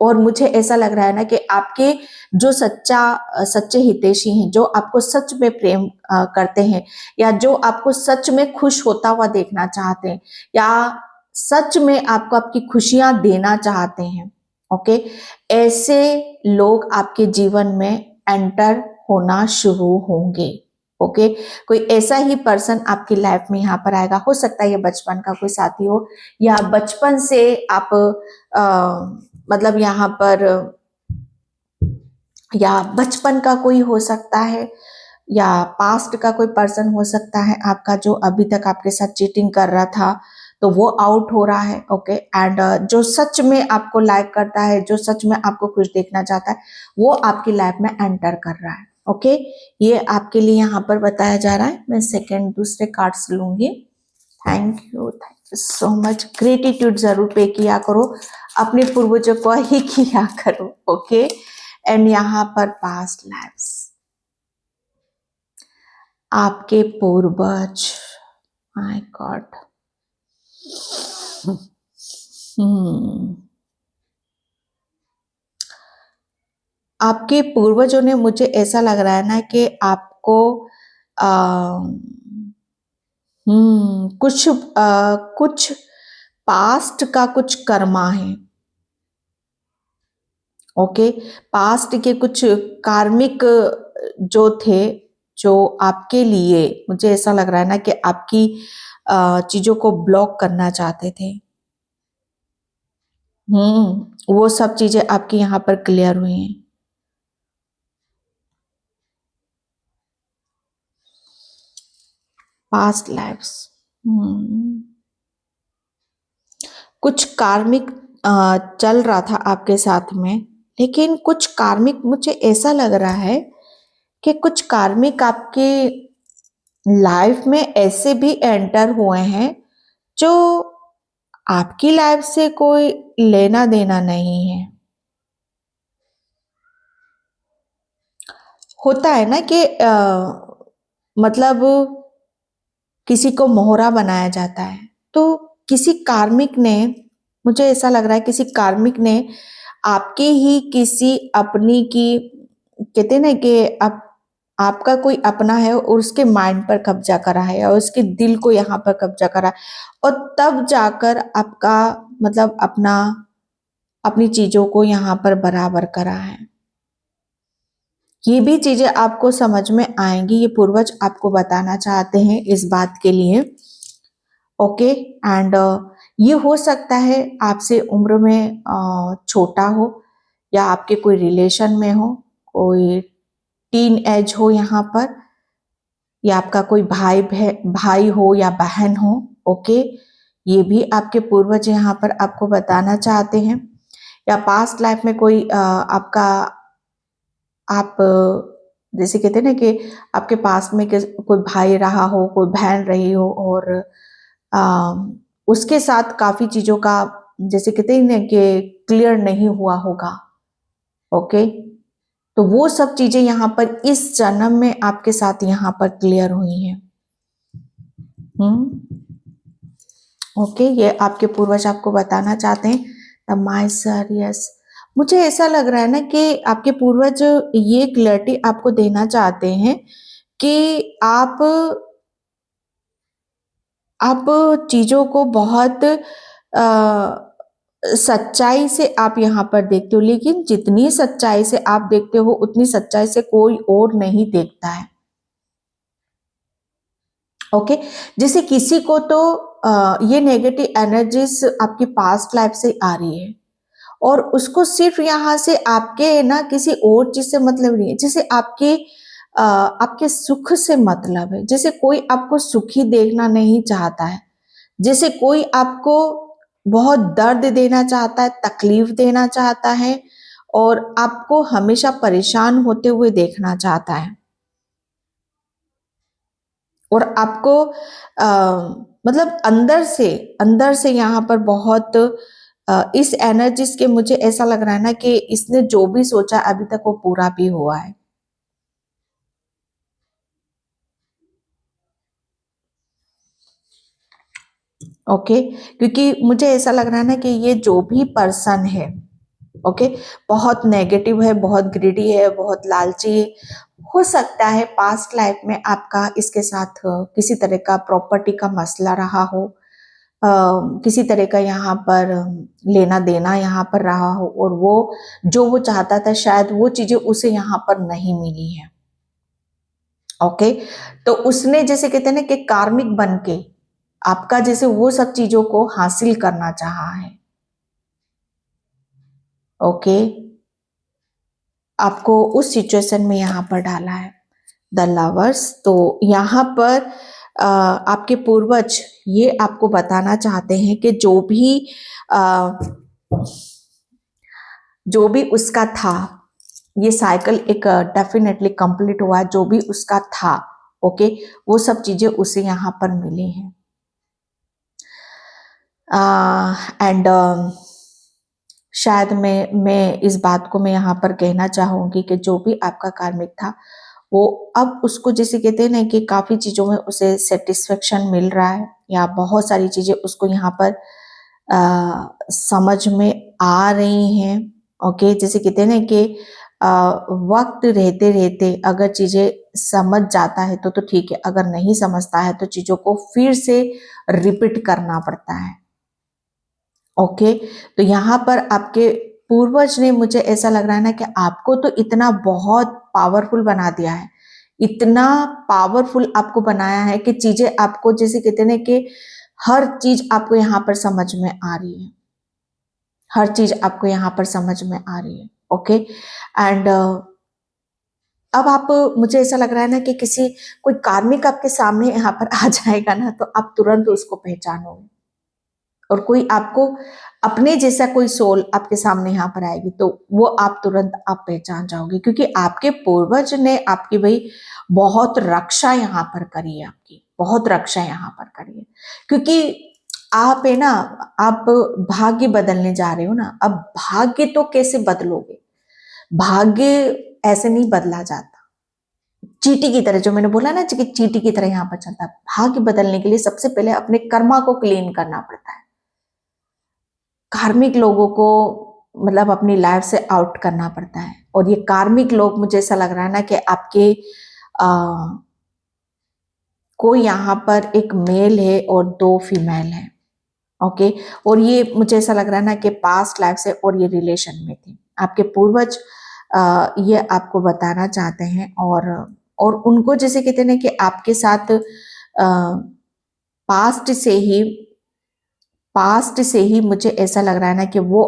और मुझे ऐसा लग रहा है ना कि आपके जो सच्चे हितैषी हैं, जो आपको सच में प्रेम करते हैं, या जो आपको सच में खुश होता हुआ देखना चाहते हैं, या सच में आपको आपकी खुशियां देना चाहते हैं, ओके, ऐसे लोग आपके जीवन में एंटर होना शुरू होंगे। ओके, कोई ऐसा ही पर्सन आपकी लाइफ में यहाँ पर आएगा। हो सकता है ये बचपन का कोई साथी हो, या बचपन से आप मतलब यहाँ पर, या बचपन का कोई हो सकता है, या पास्ट का कोई पर्सन हो सकता है आपका, जो अभी तक आपके साथ चीटिंग कर रहा था, तो वो आउट हो रहा है। ओके, एंड जो सच में आपको लाइक करता है, जो सच में आपको खुश देखना चाहता है, वो आपकी लाइफ में एंटर कर रहा है। ओके, ये आपके लिए यहाँ पर बताया जा रहा है। मैं सेकंड दूसरे कार्ड्स लूंगी। Thank you so much. Gratitude जरूर पे किया करो, अपने पूर्वजों को ही किया करो। ओके, एंड यहाँ पर पास्ट लाइफ्स, आपके पूर्वज, माय गॉड, आपके पूर्वजों ने, मुझे ऐसा लग रहा है ना कि आपको कुछ पास्ट का कुछ कर्मा है। ओके, पास्ट के कुछ कार्मिक जो थे, जो आपके लिए, मुझे ऐसा लग रहा है ना कि आपकी चीजों को ब्लॉक करना चाहते थे। वो सब चीजें आपकी यहाँ पर क्लियर हुई हैं। पास्ट लाइफ्स, कुछ कार्मिक चल रहा था आपके साथ में, लेकिन कुछ कार्मिक, मुझे ऐसा लग रहा है कि कुछ कार्मिक आपके लाइफ में ऐसे भी एंटर हुए हैं जो आपकी लाइफ से कोई लेना देना नहीं है। होता है ना कि मतलब किसी को मोहरा बनाया जाता है, तो किसी कार्मिक ने, मुझे ऐसा लग रहा है किसी कार्मिक ने आपके ही किसी अपनी की, कहते ना कि आपका कोई अपना है और उसके माइंड पर कब्जा करा है, और उसके दिल को यहाँ पर कब्जा करा है, और तब जाकर आपका मतलब अपनी चीजों को यहाँ पर बराबर करा है। ये भी चीजें आपको समझ में आएंगी, ये पूर्वज आपको बताना चाहते हैं इस बात के लिए। ओके, एंड ये हो सकता है आपसे उम्र में छोटा हो, या आपके कोई रिलेशन में हो, कोई टीन एज हो यहाँ पर, या आपका कोई भाई हो या बहन हो। ओके, ये भी आपके पूर्वज यहाँ पर आपको बताना चाहते हैं। या पास्ट लाइफ में कोई आपका, आप जैसे कहते हैं ना कि आपके पास में कोई भाई रहा हो, कोई बहन रही हो, और आ, उसके साथ काफी चीजों का, जैसे कहते हैं ना कि क्लियर नहीं हुआ होगा। ओके, तो वो सब चीजें यहाँ पर इस जन्म में आपके साथ यहाँ पर क्लियर हुई हैं। ओके, ये आपके पूर्वज आपको बताना चाहते हैं। द माय सर, यस, मुझे ऐसा लग रहा है ना कि आपके पूर्वज ये क्लैरिटी आपको देना चाहते हैं कि आप चीजों को बहुत सच्चाई से आप यहाँ पर देखते हो, लेकिन जितनी सच्चाई से आप देखते हो उतनी सच्चाई से कोई और नहीं देखता है। ओके, जैसे किसी को तो ये नेगेटिव एनर्जीज आपकी पास्ट लाइफ से आ रही है, और उसको सिर्फ यहाँ से आपके ना किसी और चीज से मतलब नहीं है, जैसे आपके सुख से मतलब है। जैसे कोई आपको सुखी देखना नहीं चाहता है, जैसे कोई आपको बहुत दर्द देना चाहता है, तकलीफ देना चाहता है, और आपको हमेशा परेशान होते हुए देखना चाहता है, और आपको मतलब अंदर से यहाँ पर बहुत इस एनर्जीज के, मुझे ऐसा लग रहा है ना कि इसने जो भी सोचा अभी तक वो पूरा भी हुआ है। ओके, क्योंकि मुझे ऐसा लग रहा है ना कि ये जो भी पर्सन है, ओके, बहुत नेगेटिव है, बहुत ग्रीडी है, बहुत लालची है। हो सकता है पास्ट लाइफ में आपका इसके साथ किसी तरह का प्रॉपर्टी का मसला रहा हो, किसी तरह का यहाँ पर लेना देना यहाँ पर रहा हो, और वो जो वो चाहता था शायद वो चीजें उसे यहाँ पर नहीं मिली है। ओके, तो उसने जैसे कहते हैं ना कि कार्मिक बन के आपका जैसे वो सब चीजों को हासिल करना चाहा है। ओके, आपको उस सिचुएशन में यहां पर डाला है द लवर्स। तो यहां पर आपके पूर्वज ये आपको बताना चाहते हैं कि आ, जो भी उसका था, ये साइकिल एक डेफिनेटली कंप्लीट हुआ। जो भी उसका था, ओके, वो सब चीजें उसे यहाँ पर मिली हैं। एंड शायद मैं इस बात को मैं यहाँ पर कहना चाहूंगी कि जो भी आपका कार्मिक था, वो अब उसको जैसे कहते हैं ना कि काफी चीजों में उसे सेटिस्फेक्शन मिल रहा है, या बहुत सारी चीजें उसको यहाँ पर समझ में आ रही हैं। ओके, जैसे कहते हैं ना कि वक्त रहते रहते अगर चीजें समझ जाता है तो ठीक है, अगर नहीं समझता है तो चीजों को फिर से रिपीट करना पड़ता है। ओके, तो यहाँ पर आपके पूर्वज ने, मुझे ऐसा लग रहा है ना कि आपको तो इतना बहुत पावरफुल बना दिया है, इतना पावरफुल आपको बनाया है कि चीजें आपको जैसे कहते हैं ना कि हर चीज आपको यहाँ पर समझ में आ रही है, हर चीज आपको यहाँ पर समझ में आ रही है। ओके, एंड अब आप, मुझे ऐसा लग रहा है ना कि किसी कोई कार्मिक आपके सामने यहाँ पर आ जाएगा ना, तो आप तुरंत उसको पहचानोगे, और कोई आपको अपने जैसा कोई सोल आपके सामने यहाँ पर आएगी तो वो आप तुरंत आप पहचान जाओगे, क्योंकि आपके पूर्वज ने आपकी भाई बहुत रक्षा यहाँ पर करी है, आपकी बहुत रक्षा यहाँ पर करी है। क्योंकि आप है ना, आप भाग्य बदलने जा रहे हो ना। अब भाग्य तो कैसे बदलोगे? भाग्य ऐसे नहीं बदला जाता, चीटी की तरह, जो मैंने बोला ना कि चीटी की तरह यहाँ पर चलता है। भाग्य बदलने के लिए सबसे पहले अपने कर्मा को क्लीन करना पड़ता है, कार्मिक लोगों को मतलब अपनी लाइफ से आउट करना पड़ता है। और ये कार्मिक लोग, मुझे ऐसा लग रहा है ना कि आपके कोई यहाँ पर एक मेल है और 2 फीमेल है। ओके, और ये मुझे ऐसा लग रहा है ना कि पास्ट लाइफ से और ये रिलेशन में थे आपके पूर्वज। ये आपको बताना चाहते हैं, और उनको जैसे कहते हैं ना कि आपके साथ पास्ट से ही मुझे ऐसा लग रहा है ना कि वो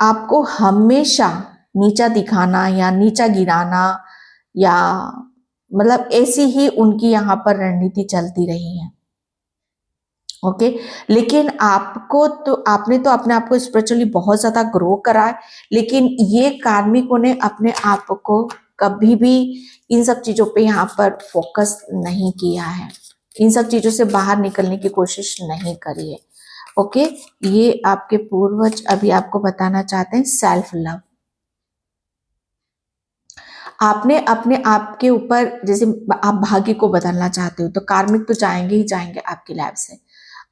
आपको हमेशा नीचा दिखाना या नीचा गिराना, या मतलब ऐसी ही उनकी यहाँ पर रणनीति चलती रही है। ओके, लेकिन आपने तो अपने आप को स्पिरिचुअली बहुत ज्यादा ग्रो करा है, लेकिन ये कार्मिकों ने अपने आप को कभी भी इन सब चीजों पे यहाँ पर फोकस नहीं किया है, इन सब चीजों से बाहर निकलने की कोशिश नहीं करी है। ओके, ये आपके पूर्वज अभी आपको बताना चाहते हैं सेल्फ लव। आपने अपने आप के ऊपर, जैसे आप भाग्य को बदलना चाहते हो तो कार्मिक तो जाएंगे ही जाएंगे आपकी लाइफ से।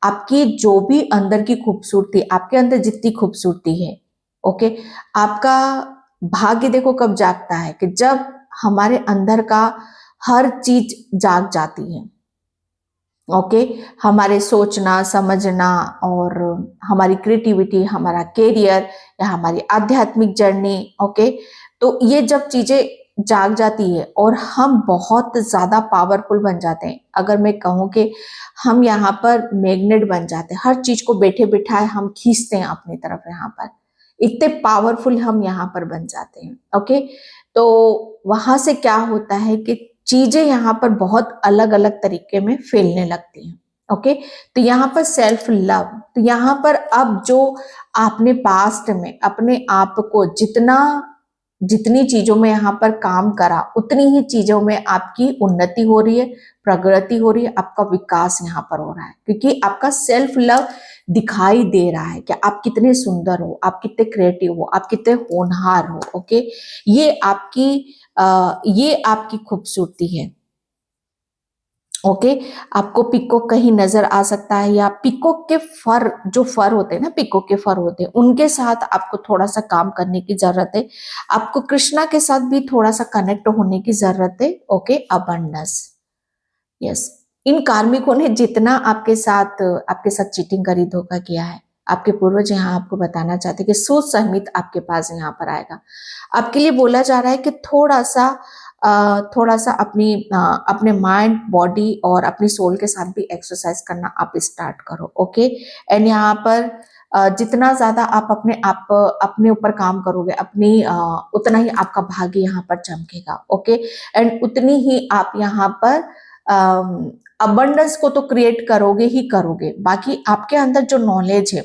आपकी जो भी अंदर की खूबसूरती, आपके अंदर जितनी खूबसूरती है, ओके, आपका भाग्य देखो कब जागता है कि जब हमारे अंदर का हर चीज जाग जाती है। ओके, हमारे सोचना समझना और हमारी क्रिएटिविटी, हमारा कैरियर या हमारी आध्यात्मिक जर्नी, ओके, तो ये जब चीजें जाग जाती है और हम बहुत ज्यादा पावरफुल बन जाते हैं। अगर मैं कहूँ कि हम यहाँ पर मैग्नेट बन जाते हैं, हर चीज को बैठे बिठाए हम खींचते हैं अपनी तरफ, यहाँ पर इतने पावरफुल हम यहाँ पर बन जाते हैं। ओके, तो वहां से क्या होता है कि चीजें यहाँ पर बहुत अलग अलग तरीके में फैलने लगती हैं। ओके, तो यहाँ पर सेल्फ लव, तो यहाँ पर अब जो आपने पास्ट में अपने आप को जितनी चीजों में यहाँ पर काम करा, उतनी ही चीजों में आपकी उन्नति हो रही है, प्रगति हो रही है, आपका विकास यहाँ पर हो रहा है, क्योंकि आपका सेल्फ लव दिखाई दे रहा है कि आप कितने सुंदर हो, आप कितने क्रिएटिव हो, आप कितने होनहार हो। ओके, ये आपकी खूबसूरती है। ओके, आपको पिकॉक कहीं नजर आ सकता है, या पिकॉक के फर, जो फर होते हैं ना, पिकॉक के फर होते हैं, उनके साथ आपको थोड़ा सा काम करने की जरूरत है। आपको कृष्णा के साथ भी थोड़ा सा कनेक्ट होने की जरूरत है। ओके, अबंडेंस, यस, इन कार्मिकों ने जितना आपके साथ चीटिंग करी, धोखा किया है, आपके पूर्वज यहाँ आपको बताना चाहते हैं कि सोच सहित आपके पास यहाँ पर आएगा। आपके लिए बोला जा रहा है कि थोड़ा सा अपने माइंड, बॉडी और अपनी सोल के साथ भी एक्सरसाइज करना आप स्टार्ट करो। ओके, एंड यहाँ पर जितना ज्यादा आप अपने ऊपर काम करोगे, उतना ही आपका भाग्य यहाँ पर चमकेगा। ओके, एंड उतनी ही आप यहाँ पर अबंडेंस को तो क्रिएट करोगे ही करोगे, बाकी आपके अंदर जो नॉलेज है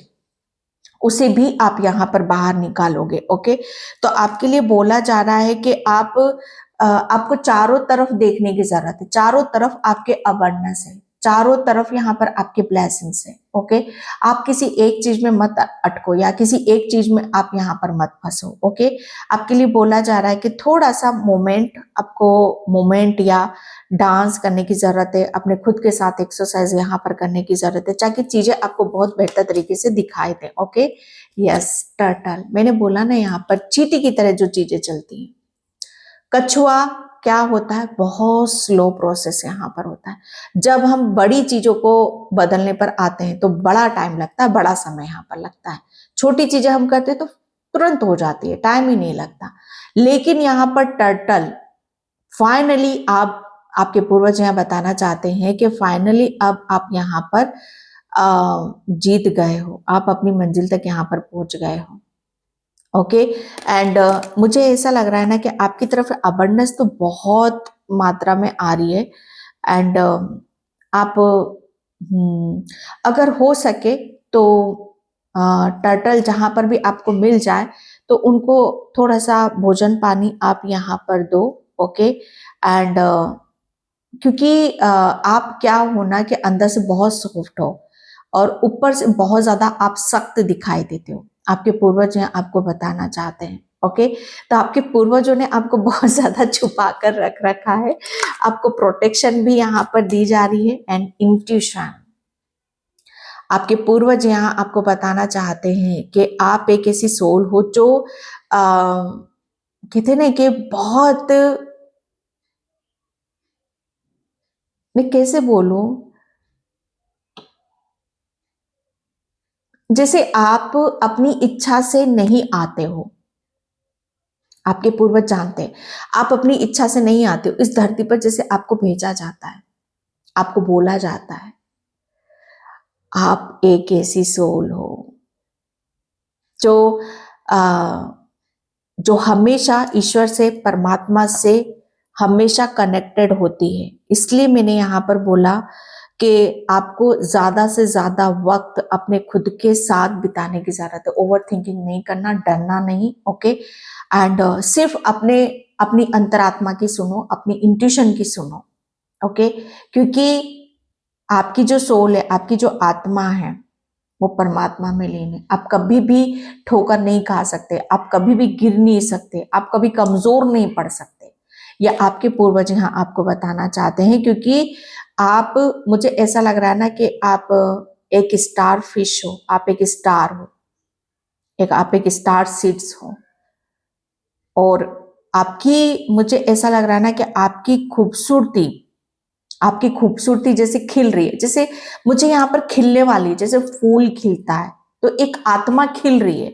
उसे भी आप यहाँ पर बाहर निकालोगे। ओके, तो आपके लिए बोला जा रहा है कि आपको चारों तरफ देखने की जरूरत है। चारों तरफ आपके अबंडेंस है, चारों तरफ यहाँ पर आपके ब्लेसिंग्स है। ओके, आप किसी एक चीज में मत अटको या किसी एक चीज में आप यहाँ पर मत फंसो। ओके, आपके लिए बोला जा रहा है कि थोड़ा सा मोमेंट या डांस करने की जरूरत है, अपने खुद के साथ एक्सरसाइज यहाँ पर करने की जरूरत है, ताकि चीजें आपको बहुत बेहतर तरीके से दिखाई दे। ओके, यस, टर्टल, मैंने बोला ना यहाँ पर चींटी की तरह जो चीजें चलती हैं। कछुआ क्या होता है, बहुत स्लो प्रोसेस यहाँ पर होता है। जब हम बड़ी चीजों को बदलने पर आते हैं तो बड़ा टाइम लगता है, बड़ा समय यहाँ पर लगता है। छोटी चीजें हम करते हैं तो तुरंत हो जाती है, टाइम ही नहीं लगता। लेकिन यहाँ पर टर्टल फाइनली आपके पूर्वज यहाँ बताना चाहते हैं कि फाइनली अब आप यहाँ पर जीत गए हो, आप अपनी मंजिल तक यहाँ पर पहुंच गए हो। ओके, एंड मुझे ऐसा लग रहा है ना कि आपकी तरफ अबंडेंस तो बहुत मात्रा में आ रही है। एंड आप अगर हो सके तो टर्टल जहां पर भी आपको मिल जाए तो उनको थोड़ा सा भोजन पानी आप यहाँ पर दो। ओके, एंड क्योंकि आप क्या हो ना कि अंदर से बहुत सॉफ्ट हो और ऊपर से बहुत ज्यादा आप सख्त दिखाई देते हो। आपके पूर्वज हैं आपको बताना चाहते हैं। ओके, तो आपके पूर्वजों ने आपको बहुत ज्यादा छुपा कर रख रखा है। आपको प्रोटेक्शन भी यहाँ पर दी जा रही है एंड इंट्यूशन। आपके पूर्वज यहाँ आपको बताना चाहते हैं कि आप एक ऐसी सोल हो जो कहते ना कि बहुत, मैं कैसे बोलूं, जैसे आप अपनी इच्छा से नहीं आते हो। आपके पूर्वज जानते हैं आप अपनी इच्छा से नहीं आते हो इस धरती पर, जैसे आपको भेजा जाता है, आपको बोला जाता है आप एक ऐसी सोल हो जो जो हमेशा ईश्वर से, परमात्मा से हमेशा कनेक्टेड होती है। इसलिए मैंने यहाँ पर बोला कि आपको ज्यादा से ज्यादा वक्त अपने खुद के साथ बिताने की जरूरत है। ओवर थिंकिंग नहीं करना, डरना नहीं। ओके, एंड सिर्फ अपनी अंतरात्मा की सुनो, अपनी इंट्यूशन की सुनो। ओके, क्योंकि आपकी जो सोल है, आपकी जो आत्मा है वो परमात्मा में लीन है। आप कभी भी ठोकर नहीं खा सकते, आप कभी भी गिर नहीं सकते, आप कभी कमजोर नहीं पड़ सकते। या आपके पूर्वज यहाँ आपको बताना चाहते हैं, क्योंकि आप, मुझे ऐसा लग रहा है ना कि आप एक स्टार फिश हो, आप एक स्टार हो, आप एक स्टार सीड्स हो। और मुझे ऐसा लग रहा है ना कि आपकी खूबसूरती जैसे खिल रही है, जैसे मुझे यहाँ पर खिलने वाली, जैसे फूल खिलता है तो एक आत्मा खिल रही है,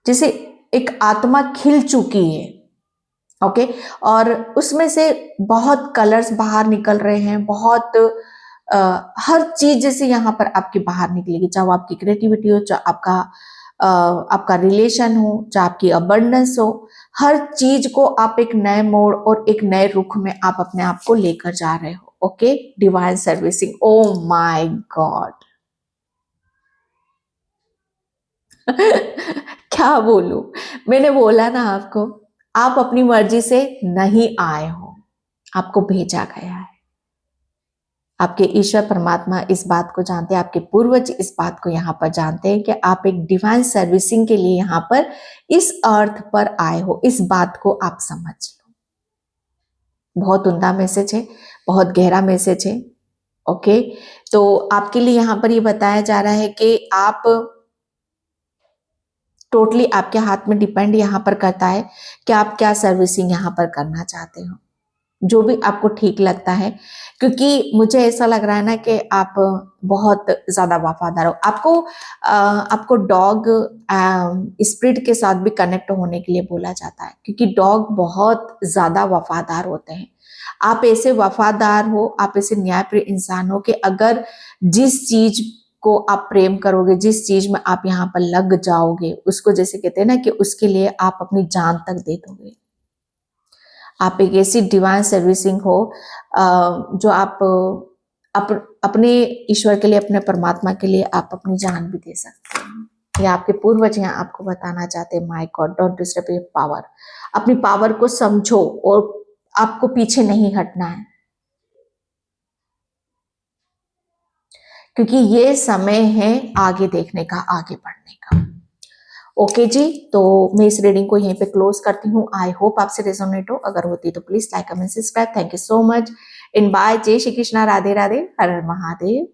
जैसे एक आत्मा खिल चुकी है। ओके, और उसमें से बहुत कलर्स बाहर निकल रहे हैं, बहुत हर चीज जैसे यहाँ पर आपकी बाहर निकलेगी, चाहे वो आपकी क्रिएटिविटी हो, चाहे आपका रिलेशन हो, चाहे आपकी अबंडेंस हो। हर चीज को आप एक नए मोड़ और एक नए रुख में आप अपने आप को लेकर जा रहे हो। Okay, divine servicing, oh my God. क्या बोलूं, मैंने बोला ना आपको, आप अपनी मर्जी से नहीं आए हो, आपको भेजा गया है। आपके ईश्वर परमात्मा इस बात को जानते हैं, आपके पूर्वज इस बात को यहाँ पर जानते हैं कि आप एक डिवाइन सर्विसिंग के लिए यहाँ पर इस अर्थ पर आए हो। इस बात को आप समझ लो। बहुत उम्दा मैसेज है, बहुत गहरा मैसेज है। ओके, तो आपके लिए यहाँ पर ये बताया जा रहा है कि आप टोटली आपके हाथ में डिपेंड यहाँ पर करता है कि आप क्या सर्विसिंग यहाँ पर करना चाहते हो। जो भी आपको ठीक लगता है, क्योंकि मुझे ऐसा लग रहा है ना कि आप बहुत ज्यादा वफादार हो। आपको डॉग स्पिरिट के साथ भी कनेक्ट होने के लिए बोला जाता है, क्योंकि डॉग बहुत ज्यादा वफादार होते हैं। आप ऐसे वफादार हो, आप ऐसे न्यायप्रिय इंसान हो कि अगर जिस चीज को आप प्रेम करोगे, जिस चीज में आप यहाँ पर लग जाओगे, उसको जैसे कहते हैं ना कि उसके लिए आप अपनी जान तक दे दोगे। आप एक ऐसी डिवाइन सर्विसिंग हो जो आप अपने ईश्वर के लिए, अपने परमात्मा के लिए आप अपनी जान भी दे सकते हैं। या आपके पूर्वज यहाँ आपको बताना चाहते हैं, my God, don't disturb your power. अपनी पावर को समझो और आपको पीछे नहीं हटना है, क्योंकि ये समय है आगे देखने का, आगे बढ़ने का। ओके जी, तो मैं इस रीडिंग को यहीं पे क्लोज करती हूँ। आई होप आपसे रेजोनेट हो, अगर होती तो please like, comment, subscribe. Thank you so much in by. जय श्री कृष्णा, राधे राधे, हर हर महादेव।